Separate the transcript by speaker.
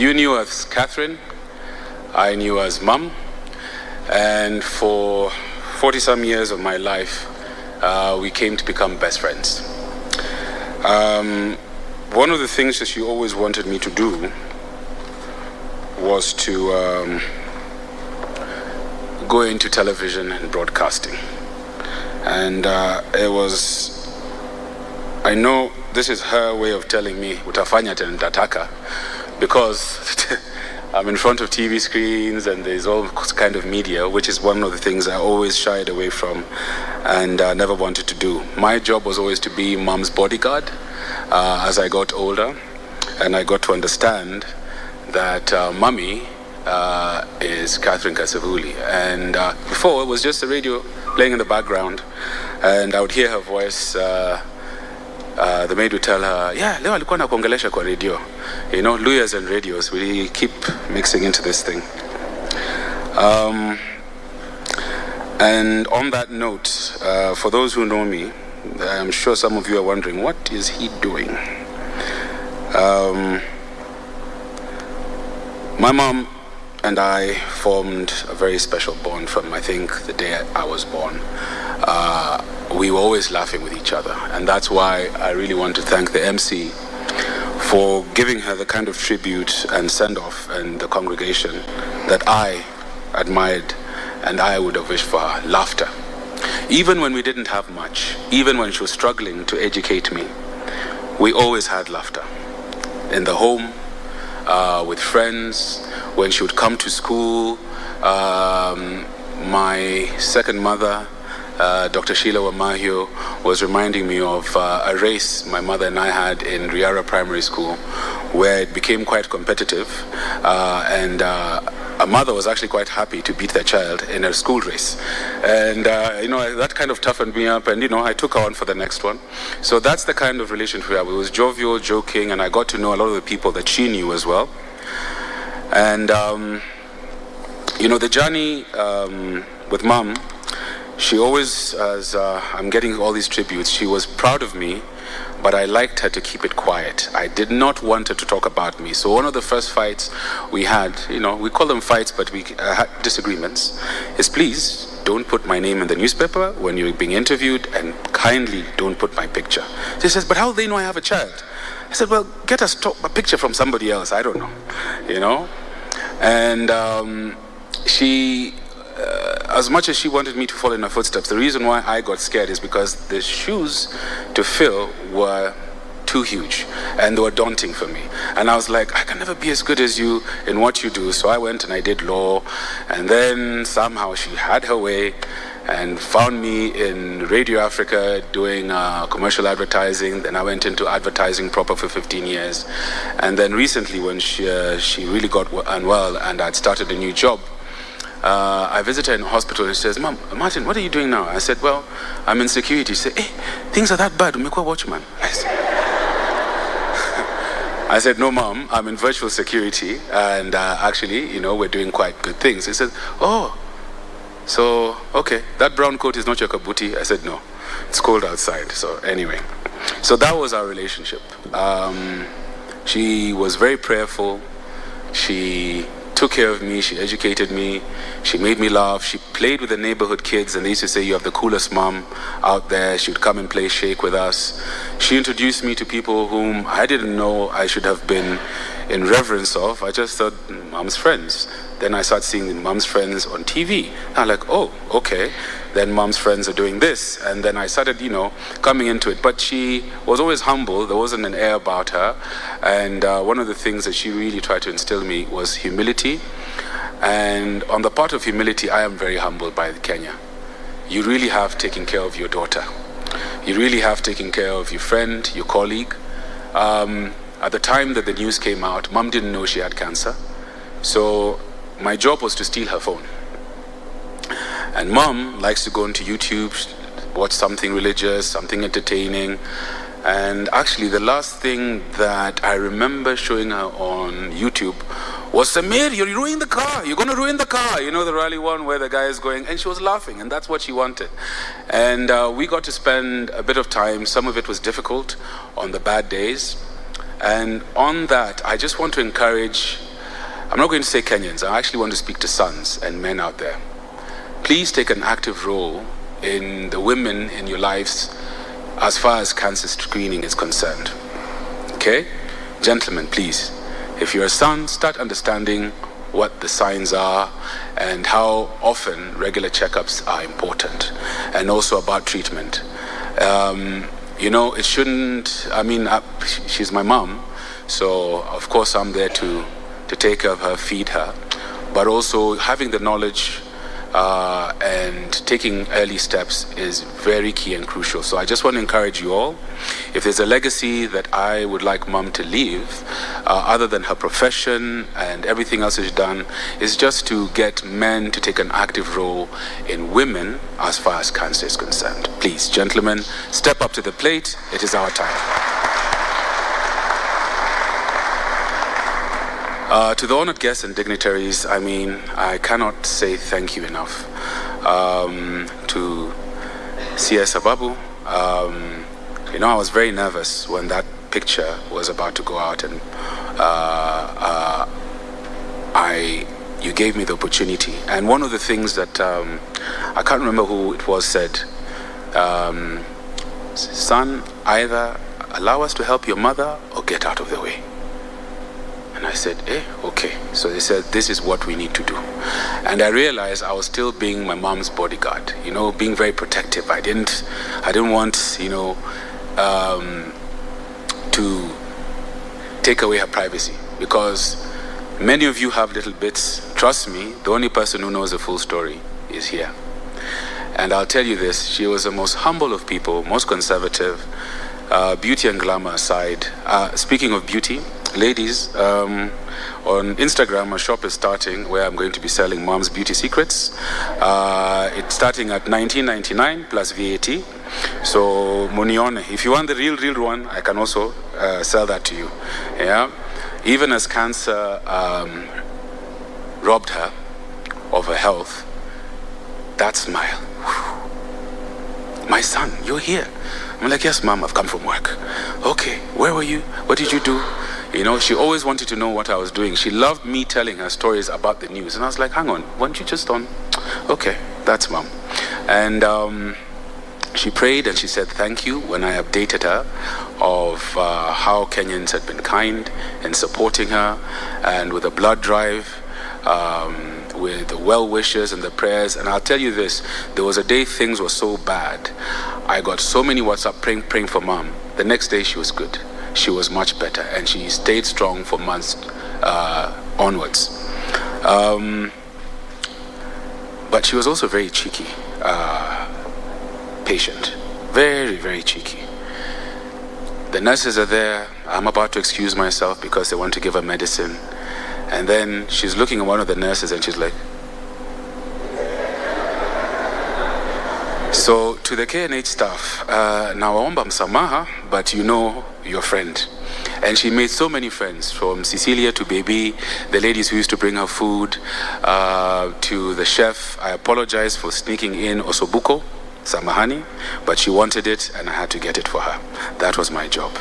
Speaker 1: You knew as Catherine, I knew as Mum, and for 40-some years of my life, we came to become best friends. One of the things that she always wanted me to do was to go into television and broadcasting. And it was, I know this is her way of telling me, utafanya tena nitataka, because I'm in front of TV screens and there's all kind of media, which is one of the things I always shied away from and never wanted to do. My job was always to be Mom's bodyguard as I got older, and I got to understand that Mummy is Catherine Kasavuli. And before, it was just the radio playing in the background, and I would hear her voice. The maid would tell her, yeah, leo alikuwa nakuongelesha kwa radio. You know, lawyers and radios, we keep mixing into this thing. And on that note, for those who know me, I'm sure some of you are wondering, what is he doing? My mom and I formed a very special bond from, I think, the day I was born. We were always laughing with each other, and that's why I really want to thank the MC for giving her the kind of tribute and send-off and the congregation that I admired and I would have wished for her. Laughter. Even when we didn't have much, even when she was struggling to educate me, we always had laughter. In the home, with friends, when she would come to school. My second mother, Dr. Sheila Wamahio, was reminding me of a race my mother and I had in Riara Primary School, where it became quite competitive, and a mother was actually quite happy to beat their child in a school race. And, that kind of toughened me up, and, I took her on for the next one. So that's the kind of relationship we have. It was jovial, joking, and I got to know a lot of the people that she knew as well. And, the journey with Mom, she always, as I'm getting all these tributes, she was proud of me, but I liked her to keep it quiet. I did not want her to talk about me. So one of the first fights we had, we call them fights, but we had disagreements, is please don't put my name in the newspaper when you're being interviewed, and kindly don't put my picture. She says, but how do they know I have a child? I said, well, get a picture from somebody else. I don't know, And she... as much as she wanted me to follow in her footsteps, the reason why I got scared is because the shoes to fill were too huge and they were daunting for me. And I was like, I can never be as good as you in what you do. So I went and I did law, and then somehow she had her way and found me in Radio Africa doing commercial advertising. Then I went into advertising proper for 15 years. And then recently, when she really got unwell and I'd started a new job, I visited her in the hospital, and she says, Mom, Martin, what are you doing now? I said, well, I'm in security. She said, hey, things are that bad. Umekuwa watchman. I said, no, Mom, I'm in virtual security, and actually, we're doing quite good things. He said, oh, so, okay, that brown coat is not your kabuti. I said, no, it's cold outside. So anyway, so that was our relationship. She was very prayerful. She took care of me, she educated me, she made me laugh, she played with the neighborhood kids, and they used to say, you have the coolest mom out there. She would come and play shake with us. She introduced me to people whom I didn't know I should have been in reverence of. I just thought, Mom's friends. Then I started seeing Mom's friends on TV. I'm like, oh, okay. Then Mom's friends are doing this. And then I started, coming into it. But she was always humble. There wasn't an air about her. And one of the things that she really tried to instill in me was humility. And on the part of humility, I am very humbled by Kenya. You really have taken care of your daughter. You really have taken care of your friend, your colleague. At the time that the news came out, Mom didn't know she had cancer. So my job was to steal her phone. And Mom likes to go into YouTube, watch something religious, something entertaining. And actually, the last thing that I remember showing her on YouTube was, Samir, you're ruining the car. You're going to ruin the car. The rally one where the guy is going. And she was laughing, and that's what she wanted. And we got to spend a bit of time. Some of it was difficult on the bad days. And on that, I just want to encourage I'm not going to say Kenyans, I actually want to speak to sons and men out there. Please take an active role in the women in your lives as far as cancer screening is concerned. Okay? Gentlemen, please, if you're a son, start understanding what the signs are and how often regular checkups are important, and also about treatment. It shouldn't, she's my mom, so of course I'm there to take care of her, feed her, but also having the knowledge and taking early steps is very key and crucial. So I just want to encourage you all, if there's a legacy that I would like mom to leave, other than her profession and everything else she's done, is just to get men to take an active role in women as far as cancer is concerned. Please, gentlemen, step up to the plate. It is our time. To the honored guests and dignitaries, I cannot say thank you enough. To CS Ababu, I was very nervous when that picture was about to go out, and you gave me the opportunity. And one of the things that I can't remember who it was said, son, either allow us to help your mother or get out of the way. And I said, okay. So they said, this is what we need to do. And I realized I was still being my mom's bodyguard, being very protective. I didn't want, to take away her privacy, because many of you have little bits. Trust me, the only person who knows the full story is here. And I'll tell you this, she was the most humble of people, most conservative, beauty and glamour aside. Speaking of beauty, ladies, on Instagram, a shop is starting where I'm going to be selling mom's beauty secrets. It's starting at $19.99 plus VAT. So, Munione, if you want the real one, I can also sell that to you. Yeah. Even as cancer robbed her of her health, that smile. My son, you're here. I'm like, yes, mom, I've come from work. Okay, where were you? What did you do? She always wanted to know what I was doing. She loved me telling her stories about the news. And I was like, hang on, weren't you just on? Okay, that's mom. And she prayed and she said thank you when I updated her of how Kenyans had been kind in supporting her, and with a blood drive, with the well wishes and the prayers. And I'll tell you this, there was a day things were so bad, I got so many WhatsApp praying for mom. The next day she was good. She was much better, and she stayed strong for months onwards. But she was also very cheeky patient. Very, very cheeky. The nurses are there. I'm about to excuse myself because they want to give her medicine. And then she's looking at one of the nurses and she's like, so to the KNH staff, nawaomba msamaha, but your friend. And she made so many friends, from Cecilia to Baby, the ladies who used to bring her food, to the chef. I apologize for sneaking in osobuko, samahani, but she wanted it and I had to get it for her. That was my job.